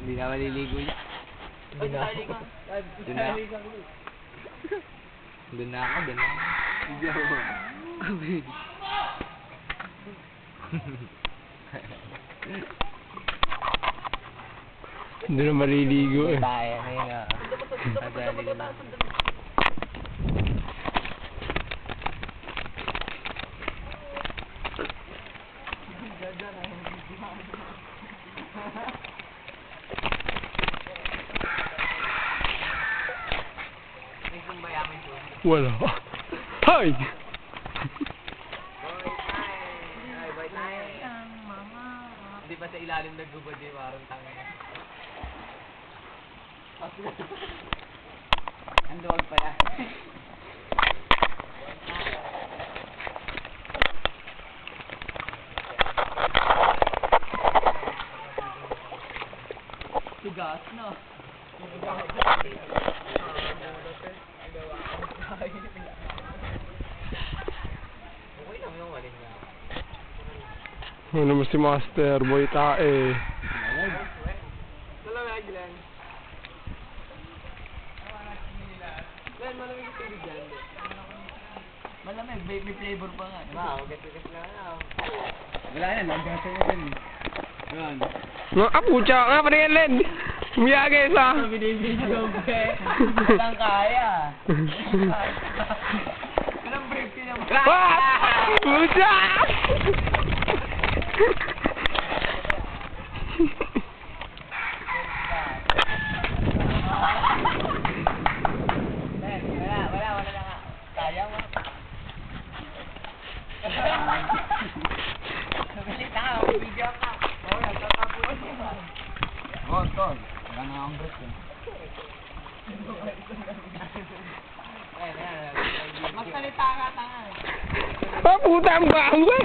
Hindi na maliligo niya. Doon na ako. Doon na ako. Hindi na maliligo eh. Tayo ngayon ah. Nadali ko na. Wala. Hay! Hindi pa sa ilalim nagbubad yung marong tanga. Ang luwag pala. Tugas na. Okay lang yung walin niya. Ano naman si Master Boy tae. Malamig, Glenn. Glenn, malamig yung tubig dyan. Malamig, may flavor pa nga. Wow, gas lang nga. Wala yan, naggasan mo din. Yan. Pucha nga pa rin Len. Umiyagay sa. Binibidyo, be. Walang kaya. Walang break din naman. Pucha! Wala na nga. Kaya mo. Bilis na ka, video ka. Oo, nagtatapuan mo. Oo, tol. Wala na akong break eh. Magsalita ka, tanga. Puta ang bawa.